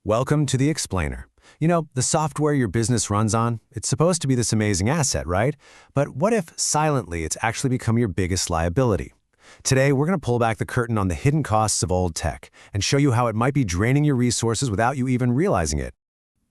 Welcome to the Explainer. The software your business runs on, it's supposed to be this amazing asset, right? But what if, silently, it's actually become your biggest liability? Today, we're going to pull back the curtain on the hidden costs of old tech and show you how it might be draining your resources without you even realizing it.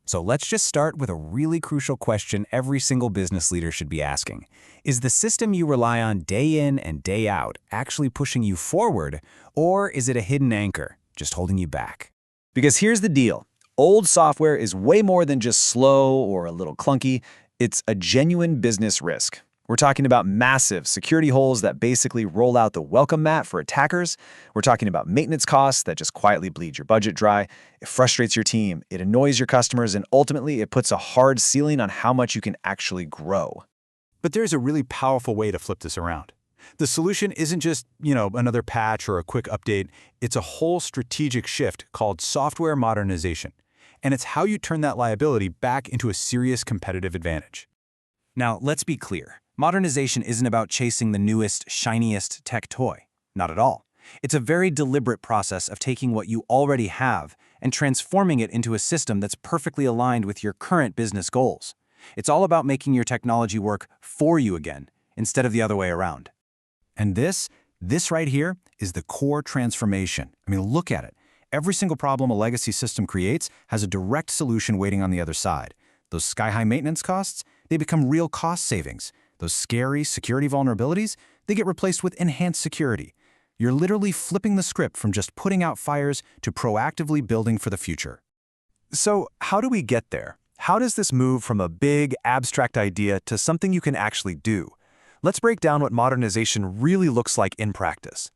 So let's just start with a really crucial question every single business leader should be asking. Is the system you rely on day in and day out actually pushing you forward, or is it a hidden anchor, just holding you back? Because here's the deal. Old software is way more than just slow or a little clunky. It's a genuine business risk. We're talking about massive security holes that basically roll out the welcome mat for attackers. We're talking about maintenance costs that just quietly bleed your budget dry. It frustrates your team, it annoys your customers, and ultimately it puts a hard ceiling on how much you can actually grow. But there's a really powerful way to flip this around. The solution isn't just, another patch or a quick update. It's a whole strategic shift called software modernization. And it's how you turn that liability back into a serious competitive advantage. Now, let's be clear. Modernization isn't about chasing the newest, shiniest tech toy. Not at all. It's a very deliberate process of taking what you already have and transforming it into a system that's perfectly aligned with your current business goals. It's all about making your technology work for you again, instead of the other way around. And this right here is the core transformation. Look at it. Every single problem a legacy system creates has a direct solution waiting on the other side. Those sky-high maintenance costs, they become real cost savings. Those scary security vulnerabilities, they get replaced with enhanced security. You're literally flipping the script from just putting out fires to proactively building for the future. So how do we get there? How does this move from a big, abstract idea to something you can actually do? Let's break down what modernization really looks like in practice.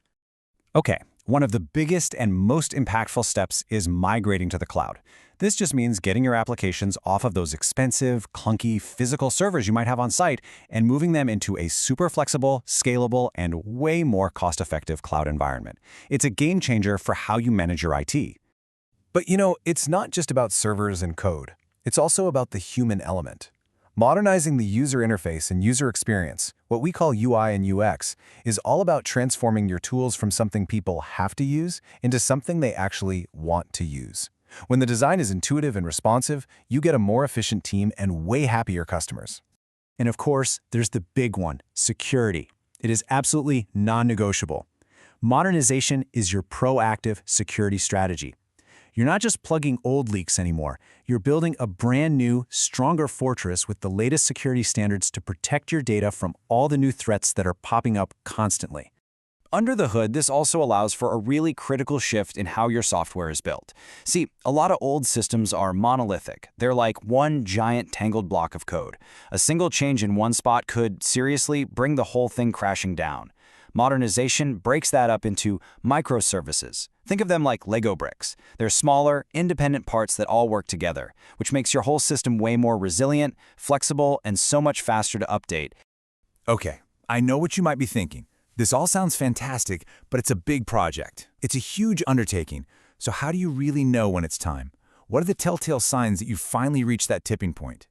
Okay, one of the biggest and most impactful steps is migrating to the cloud. This just means getting your applications off of those expensive, clunky, physical servers you might have on site and moving them into a super flexible, scalable, and way more cost-effective cloud environment. It's a game changer for how you manage your IT. But it's not just about servers and code. It's also about the human element. Modernizing the user interface and user experience, what we call UI and UX, is all about transforming your tools from something people have to use into something they actually want to use. When the design is intuitive and responsive, you get a more efficient team and way happier customers. And of course, there's the big one, security. It is absolutely non-negotiable. Modernization is your proactive security strategy. You're not just plugging old leaks anymore. You're building a brand new, stronger fortress with the latest security standards to protect your data from all the new threats that are popping up constantly. Under the hood, this also allows for a really critical shift in how your software is built. See, a lot of old systems are monolithic. They're like one giant tangled block of code. A single change in one spot could, seriously, bring the whole thing crashing down. Modernization breaks that up into microservices. Think of them like Lego bricks. They're smaller, independent parts that all work together, which makes your whole system way more resilient, flexible, and so much faster to update. Okay, I know what you might be thinking. This all sounds fantastic, but it's a big project. It's a huge undertaking. So how do you really know when it's time? What are the telltale signs that you've finally reached that tipping point?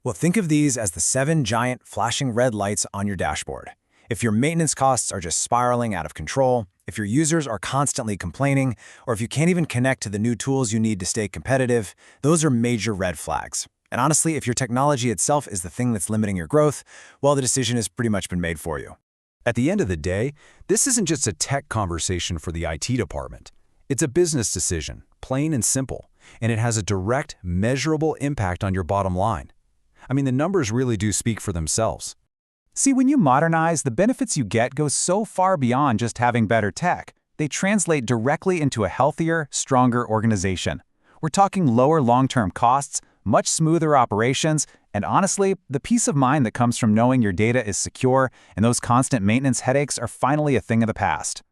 Well, think of these as the 7 giant flashing red lights on your dashboard. If your maintenance costs are just spiraling out of control, if your users are constantly complaining, or if you can't even connect to the new tools you need to stay competitive, those are major red flags. And honestly, if your technology itself is the thing that's limiting your growth, well, the decision has pretty much been made for you. At the end of the day, this isn't just a tech conversation for the IT department. It's a business decision, plain and simple, and it has a direct, measurable impact on your bottom line. The numbers really do speak for themselves. See, when you modernize, the benefits you get go so far beyond just having better tech. They translate directly into a healthier, stronger organization. We're talking lower long-term costs, much smoother operations, and honestly, the peace of mind that comes from knowing your data is secure and those constant maintenance headaches are finally a thing of the past.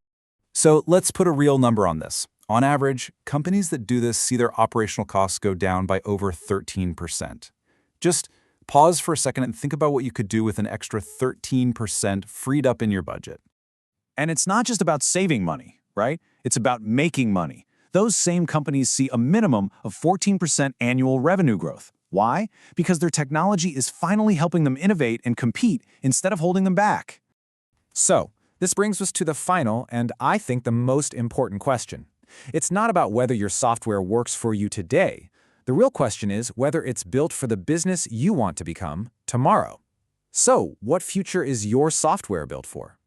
So let's put a real number on this. On average, companies that do this see their operational costs go down by over 13%. Just pause for a second and think about what you could do with an extra 13% freed up in your budget. And it's not just about saving money, right? It's about making money. Those same companies see a minimum of 14% annual revenue growth. Why? Because their technology is finally helping them innovate and compete instead of holding them back. So, this brings us to the final and I think the most important question. It's not about whether your software works for you today. The real question is whether it's built for the business you want to become tomorrow. So, what future is your software built for?